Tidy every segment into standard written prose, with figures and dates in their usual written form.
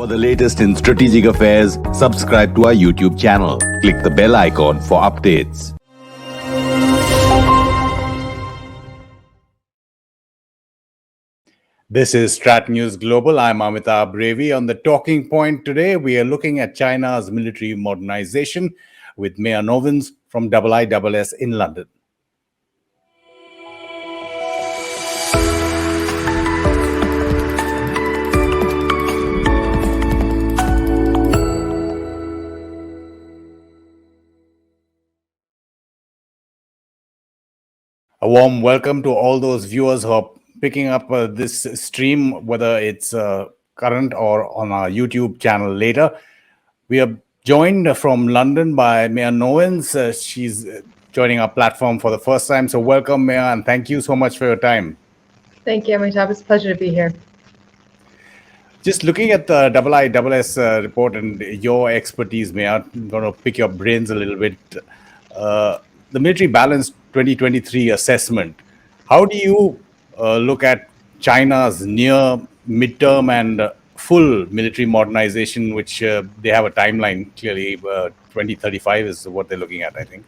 For the latest in strategic affairs, subscribe to our YouTube channel. Click the bell icon for updates. This is StratNews Global. I'm Amitabh. Revi. On the talking point today, we are looking at China's military modernization with Meia Nouwens from IISS in London. A warm welcome to all those viewers who are picking up this stream, whether it's current or on our YouTube channel later. We are joined from London by Meia Nouwens. She's joining our platform for the first time. So welcome, Meia, and thank you so much for your time. Thank you, Amitabh. It's a pleasure to be here. Just looking at the IISS report and your expertise, Meia, I'm going to pick your brains a little bit. The military balance 2023 assessment. How do you look at China's near midterm and full military modernization, which they have a timeline, clearly 2035 is what they're looking at, I think.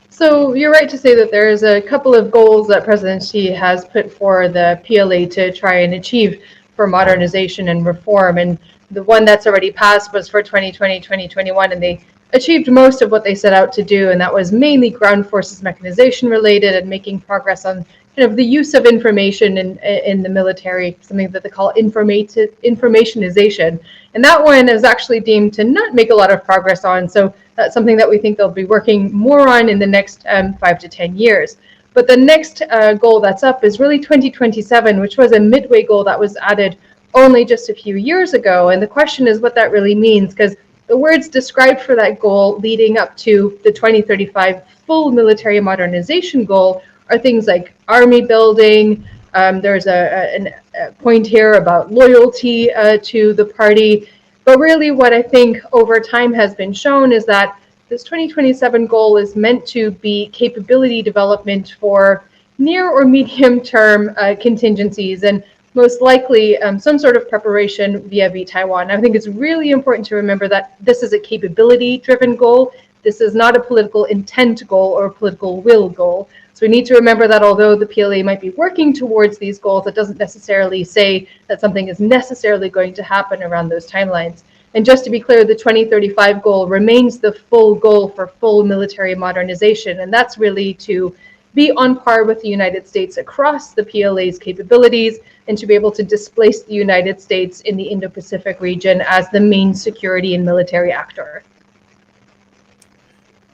So you're right to say that there's a couple of goals that President Xi has put for the PLA to try and achieve for modernization and reform. And the one that's already passed was for 2020, 2021, and they achieved most of what they set out to do, and that was mainly ground forces mechanization related and making progress on kind of the use of information in the military, something that they call informationization. And that one is actually deemed to not make a lot of progress on, so that's something that we think they'll be working more on in the next 5 to 10 years. But the next goal that's up is really 2027, which was a midway goal that was added only just a few years ago. And the question is what that really means, because the words described for that goal leading up to the 2035 full military modernization goal are things like army building. There's a point here about loyalty to the party. But really what I think over time has been shown is that this 2027 goal is meant to be capability development for near or medium term contingencies, and most likely some sort of preparation via Taiwan. I think it's really important to remember that this is a capability-driven goal. This is not a political intent goal or a political will goal. So we need to remember that although the PLA might be working towards these goals, it doesn't necessarily say that something is necessarily going to happen around those timelines. And just to be clear, the 2035 goal remains the full goal for full military modernization, and that's really to be on par with the United States across the PLA's capabilities and to be able to displace the United States in the Indo-Pacific region as the main security and military actor.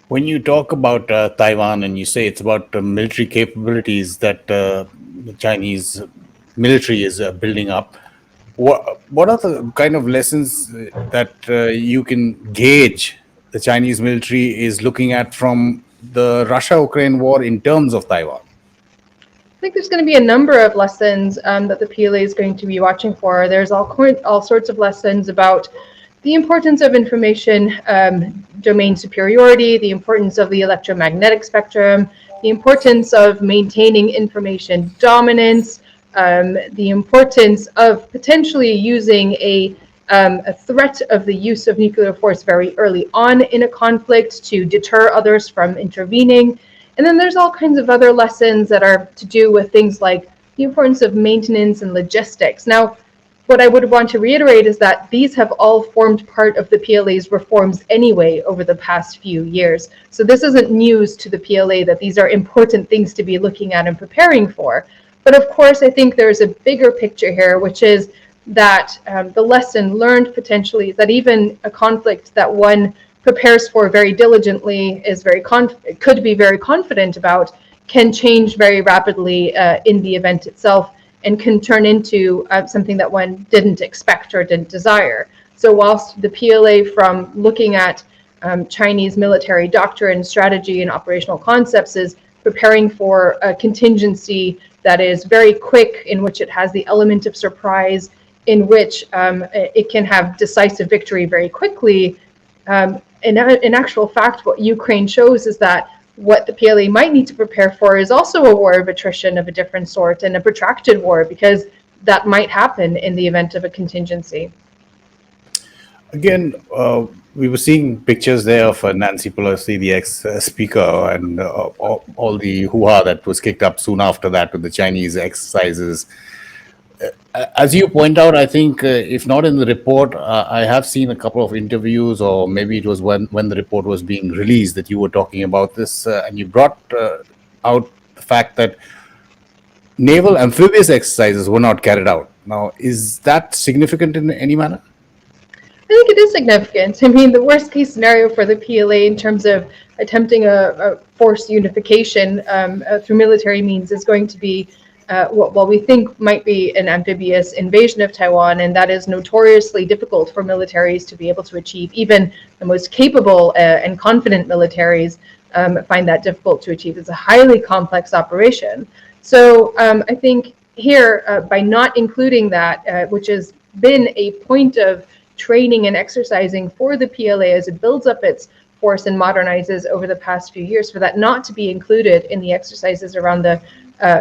When you talk about Taiwan and you say it's about military capabilities that the Chinese military is building up, what are the kind of lessons that you can gauge the Chinese military is looking at from the Russia-Ukraine war in terms of Taiwan? I think there's going to be a number of lessons that the PLA is going to be watching for. There's all sorts of lessons about the importance of information domain superiority, the importance of the electromagnetic spectrum, the importance of maintaining information dominance, the importance of potentially using a threat of the use of nuclear force very early on in a conflict to deter others from intervening. And then there's all kinds of other lessons that are to do with things like the importance of maintenance and logistics. Now, what I would want to reiterate is that these have all formed part of the PLA's reforms anyway over the past few years. So this isn't news to the PLA that these are important things to be looking at and preparing for. But of course, I think there's a bigger picture here, which is that the lesson learned potentially is that even a conflict that one prepares for very diligently is could be very confident about can change very rapidly in the event itself and can turn into something that one didn't expect or didn't desire. So whilst the PLA, from looking at Chinese military doctrine, strategy, and operational concepts, is preparing for a contingency that is very quick, in which it has the element of surprise, in which it can have decisive victory very quickly. In actual fact, what Ukraine shows is that what the PLA might need to prepare for is also a war of attrition of a different sort and a protracted war, because that might happen in the event of a contingency. Again, we were seeing pictures there of Nancy Pelosi, the ex-speaker, and all the hoo-ha that was kicked up soon after that with the Chinese exercises. As you point out, I think if not in the report, I have seen a couple of interviews, or maybe it was when the report was being released that you were talking about this, and you brought out the fact that naval amphibious exercises were not carried out. Now, is that significant in any manner? I think it is significant. I mean, the worst case scenario for the PLA in terms of attempting a forced unification through military means is going to be what we think might be an amphibious invasion of Taiwan, and that is notoriously difficult for militaries to be able to achieve. Even the most capable and confident militaries find that difficult to achieve. It's a highly complex operation. So I think here, by not including that, which has been a point of training and exercising for the PLA as it builds up its force and modernizes over the past few years, for that not to be included in the exercises around the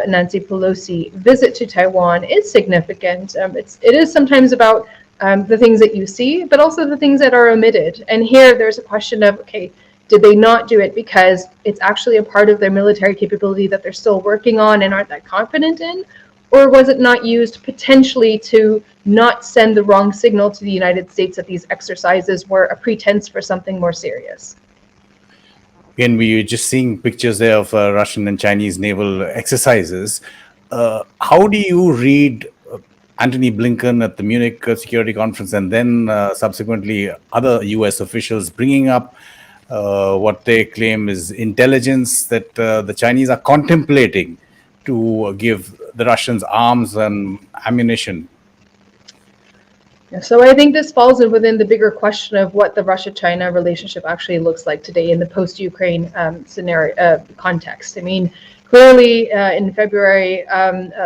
Nancy Pelosi visit to Taiwan is significant. It is sometimes about the things that you see, but also the things that are omitted. And here there's a question of, okay, did they not do it because it's actually a part of their military capability that they're still working on and aren't that confident in? Or was it not used potentially to not send the wrong signal to the United States that these exercises were a pretense for something more serious? Again, we were just seeing pictures there of Russian and Chinese naval exercises. How do you read Anthony Blinken at the Munich Security Conference and then subsequently other US officials bringing up what they claim is intelligence that the Chinese are contemplating to give the Russians arms and ammunition? So I think this falls within the bigger question of what the Russia-China relationship actually looks like today in the post-Ukraine scenario context. I mean, clearly in February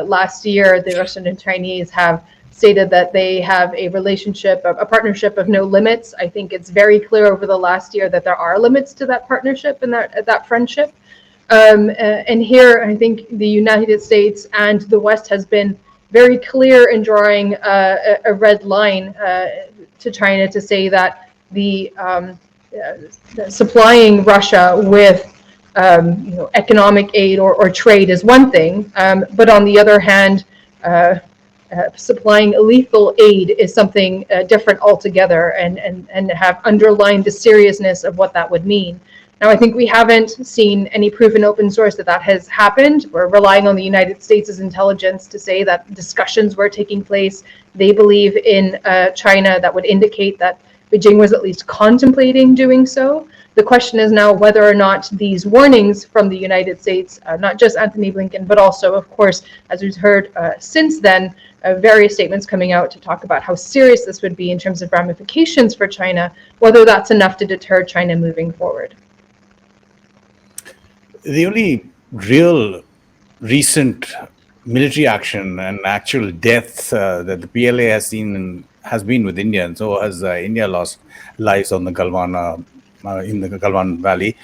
last year, the Russian and Chinese have stated that they have a relationship, a partnership of no limits. I think it's very clear over the last year that there are limits to that partnership and that friendship. And here, I think the United States and the West has been very clear in drawing a red line to China to say that the supplying Russia with economic aid or trade is one thing, but on the other hand, supplying lethal aid is something different altogether, and have underlined the seriousness of what that would mean. Now, I think we haven't seen any proof in open source that that has happened. We're relying on the United States' intelligence to say that discussions were taking place. They believe in China that would indicate that Beijing was at least contemplating doing so. The question is now whether or not these warnings from the United States, not just Anthony Blinken, but also, of course, as we've heard since then, various statements coming out to talk about how serious this would be in terms of ramifications for China, whether that's enough to deter China moving forward. The only real recent military action and actual deaths that the PLA has seen has been with India, and so has India lost lives on the Galwan in the Galwan Valley.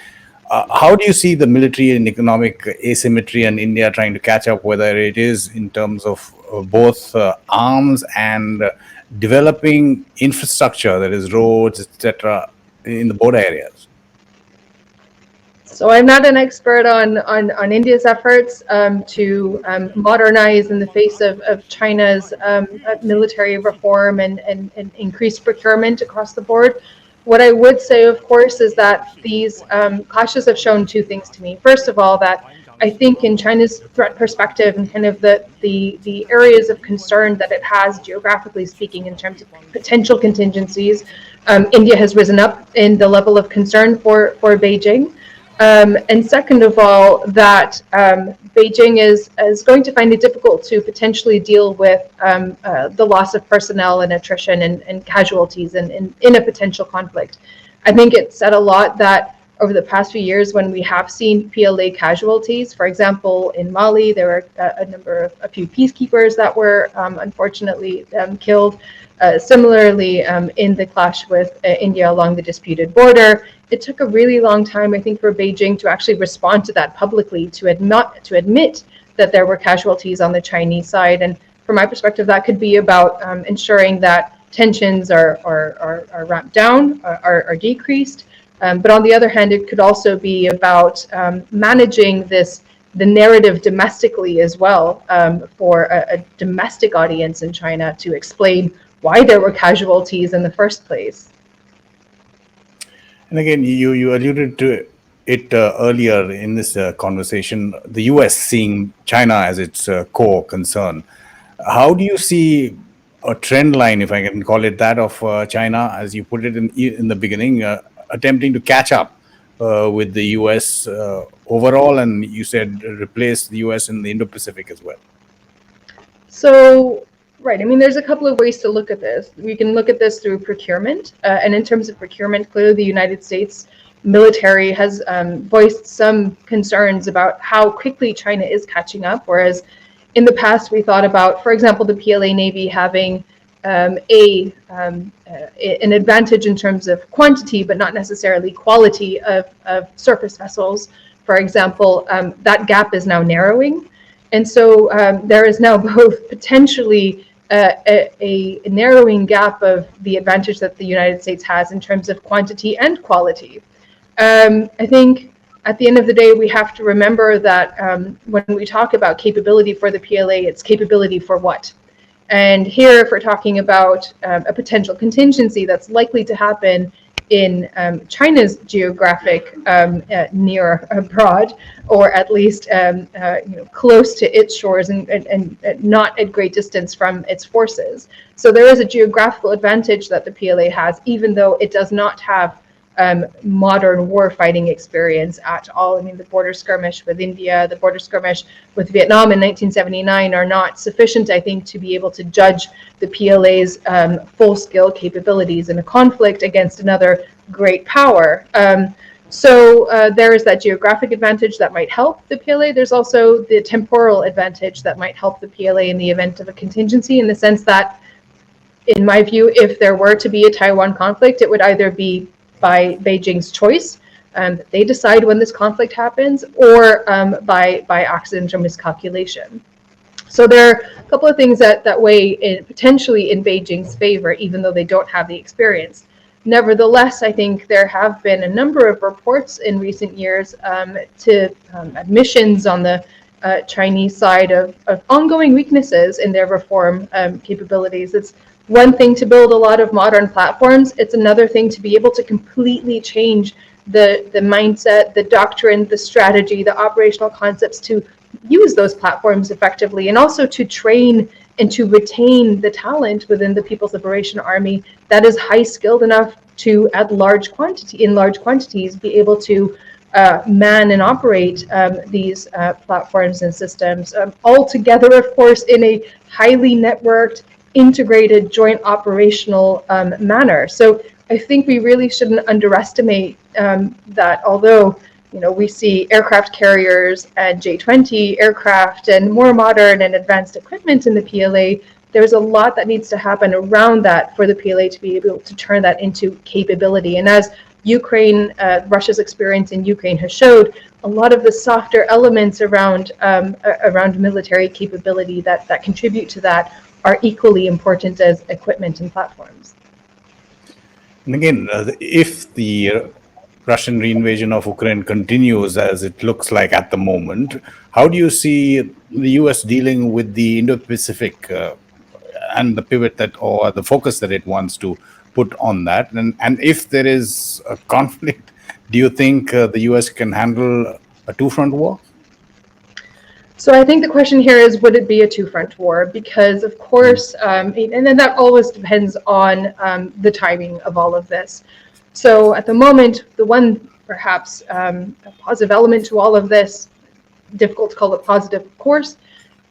How do you see the military and economic asymmetry and India trying to catch up, whether it is in terms of both arms and developing infrastructure, that is roads, etc., in the border areas? So I'm not an expert on India's efforts to modernize in the face of China's military reform and increased procurement across the board. What I would say, of course, is that these clashes have shown two things to me. First of all, that I think in China's threat perspective and kind of the areas of concern that it has, geographically speaking, in terms of potential contingencies, India has risen up in the level of concern for Beijing. And second of all, that Beijing is going to find it difficult to potentially deal with the loss of personnel and attrition and casualties in a potential conflict. I think it said a lot that over the past few years, when we have seen PLA casualties, for example, in Mali, there were a few peacekeepers that were unfortunately killed. Similarly, in the clash with India along the disputed border, it took a really long time, I think, for Beijing to actually respond to that publicly, to admit that there were casualties on the Chinese side. And from my perspective, that could be about ensuring that tensions are ramped down, are decreased. But on the other hand, it could also be about managing the narrative domestically as well, for a domestic audience in China to explain why there were casualties in the first place. And again, you alluded to it earlier in this conversation, the US seeing China as its core concern. How do you see a trend line, if I can call it that, of China, as you put it in the beginning, attempting to catch up with the US overall, and you said replace the US in the Indo-Pacific as well? So, right, I mean, there's a couple of ways to look at this. We can look at this through procurement, and in terms of procurement, clearly the United States military has voiced some concerns about how quickly China is catching up, whereas in the past we thought about, for example, the PLA Navy having an advantage in terms of quantity, but not necessarily quality of surface vessels. For example, that gap is now narrowing. And so there is now both potentially a narrowing gap of the advantage that the United States has in terms of quantity and quality. I think at the end of the day, we have to remember that when we talk about capability for the PLA, it's capability for what? And here, if we're talking about a potential contingency that's likely to happen in China's geographic near abroad, or at least close to its shores and not at great distance from its forces. So there is a geographical advantage that the PLA has, even though it does not have modern war fighting experience at all. I mean, the border skirmish with India, the border skirmish with Vietnam in 1979 are not sufficient, I think, to be able to judge the PLA's full-scale capabilities in a conflict against another great power. So there is that geographic advantage that might help the PLA. There's also the temporal advantage that might help the PLA in the event of a contingency, in the sense that, in my view, if there were to be a Taiwan conflict, it would either be by Beijing's choice, they decide when this conflict happens, or by accident or miscalculation. So there are a couple of things that weigh potentially in Beijing's favor, even though they don't have the experience. Nevertheless, I think there have been a number of reports in recent years to admissions on the Chinese side of ongoing weaknesses in their reform capabilities. It's one thing to build a lot of modern platforms. It's another thing to be able to completely change the mindset, the doctrine, the strategy, the operational concepts to use those platforms effectively, and also to train and to retain the talent within the People's Liberation Army that is high skilled enough to, in large quantities, be able to man and operate these platforms and systems, all together, of course, in a highly networked, integrated, joint operational manner. So I think we really shouldn't underestimate that, although we see aircraft carriers and J-20 aircraft and more modern and advanced equipment in the PLA, there's a lot that needs to happen around that for the PLA to be able to turn that into capability. And as Ukraine, Russia's experience in Ukraine has showed, a lot of the softer elements around military capability that contribute to that are equally important as equipment and platforms. And again, if the Russian reinvasion of Ukraine continues as it looks like at the moment, how do you see the US dealing with the Indo-Pacific and the pivot or the focus that it wants to put on that? And if there is a conflict, do you think the US can handle a two-front war? So I think the question here is, would it be a two-front war? Because, of course, and then that always depends on the timing of all of this. So at the moment, the one perhaps a positive element to all of this, difficult to call it positive, of course,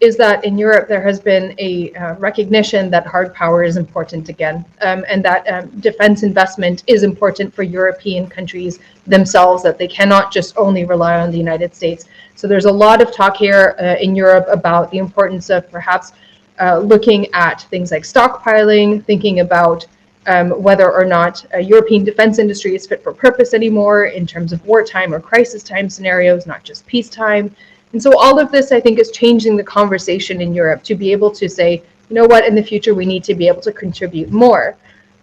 is that in Europe there has been a recognition that hard power is important again, and that defense investment is important for European countries themselves, that they cannot just only rely on the United States. So there's a lot of talk here in Europe about the importance of perhaps looking at things like stockpiling, thinking about whether or not a European defense industry is fit for purpose anymore in terms of wartime or crisis time scenarios, not just peacetime. And so all of this, I think, is changing the conversation in Europe to be able to say, you know what, in the future we need to be able to contribute more.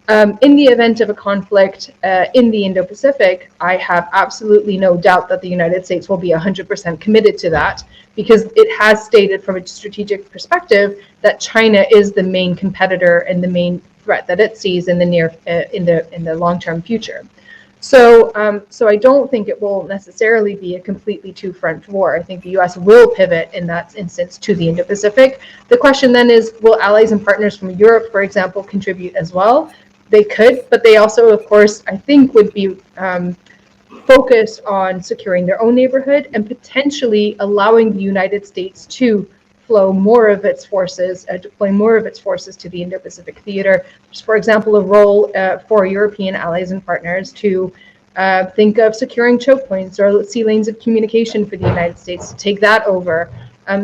In the event of a conflict in the Indo-Pacific, I have absolutely no doubt that the United States will be 100% committed to that, because it has stated from a strategic perspective that China is the main competitor and the main threat that it sees in the long-term future. So I don't think it will necessarily be a completely two-front war. I think the U.S. will pivot in that instance to the Indo-Pacific. The question then is, will allies and partners from Europe, for example, contribute as well? They could, but they also, of course, I think would be focused on securing their own neighborhood and potentially allowing the United States to deploy more of its forces to the Indo-Pacific theater. Just, for example, a role for European allies and partners to think of securing choke points or sea lanes of communication for the United States to take that over.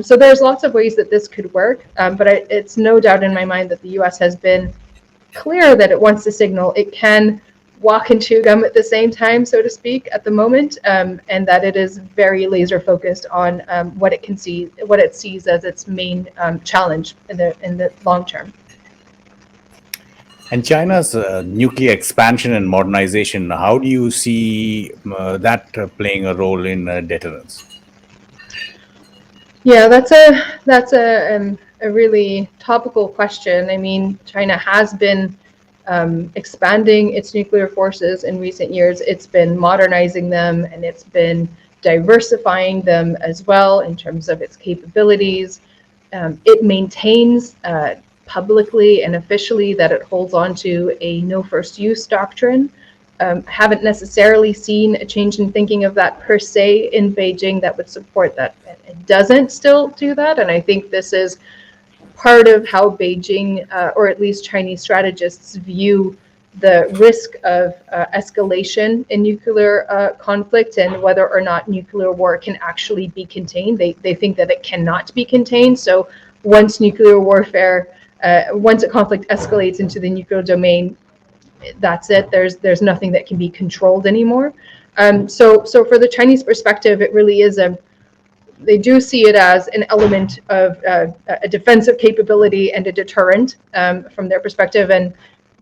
So there's lots of ways that this could work, but it's no doubt in my mind that the U.S. has been clear that it wants to signal it can walk and chew gum at the same time, so to speak, at the moment, and that it is very laser focused on what it sees as its main challenge in the long term. And China's nuclear expansion and modernization, how do you see that playing a role in deterrence? Yeah, that's a really topical question. I mean, China has been expanding its nuclear forces in recent years. It's been modernizing them, and it's been diversifying them as well in terms of its capabilities. It maintains publicly and officially that it holds on to a no first use doctrine. Haven't necessarily seen a change in thinking of that per se in Beijing that would support that. It doesn't still do that, and I think this is part of how Beijing, or at least Chinese strategists, view the risk of escalation in nuclear conflict and whether or not nuclear war can actually be contained. They think that it cannot be contained. So once nuclear warfare, once a conflict escalates into the nuclear domain, that's it. There's nothing that can be controlled anymore. So for the Chinese perspective, it really is they do see it as an element of a defensive capability and a deterrent from their perspective. And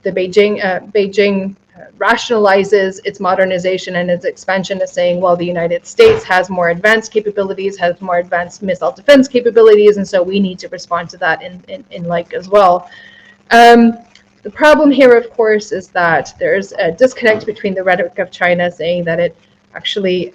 the Beijing rationalizes its modernization and its expansion as saying, well, the United States has more advanced capabilities, has more advanced missile defense capabilities, and so we need to respond to that in like as well. The problem here, of course, is that there's a disconnect between the rhetoric of China saying that it actually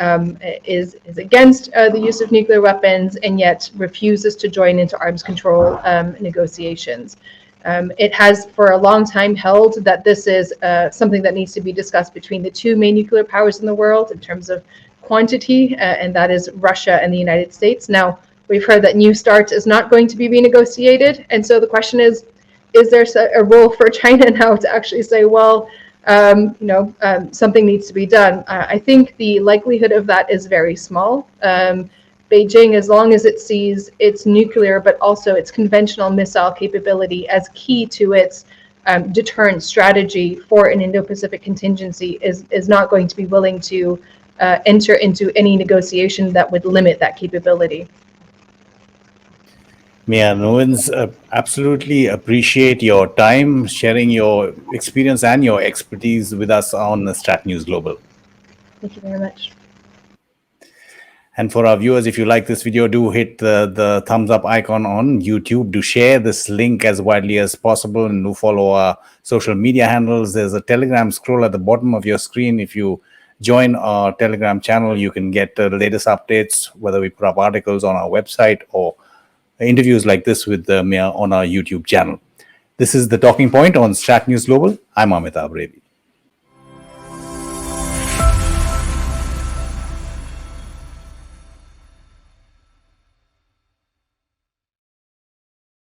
is against the use of nuclear weapons and yet refuses to join into arms control negotiations. It has for a long time held that this is something that needs to be discussed between the two main nuclear powers in the world in terms of quantity, and that is Russia and the United States. Now, we've heard that New START is not going to be renegotiated, and so the question is there a role for China now to actually say, well, something needs to be done? I think the likelihood of that is very small. Beijing, as long as it sees its nuclear but also its conventional missile capability as key to its deterrent strategy for an Indo-Pacific contingency, is not going to be willing to enter into any negotiation that would limit that capability. Meia, Nouwens, absolutely appreciate your time, sharing your experience and your expertise with us on StratNews Global. Thank you very much. And for our viewers, if you like this video, do hit the thumbs up icon on YouTube. Do share this link as widely as possible, and do follow our social media handles. There's a Telegram scroll at the bottom of your screen. If you join our Telegram channel, you can get the latest updates, whether we put up articles on our website or interviews like this with Meia on our YouTube channel. This is The Talking Point on StratNews Global. I'm Amitabh, Revi.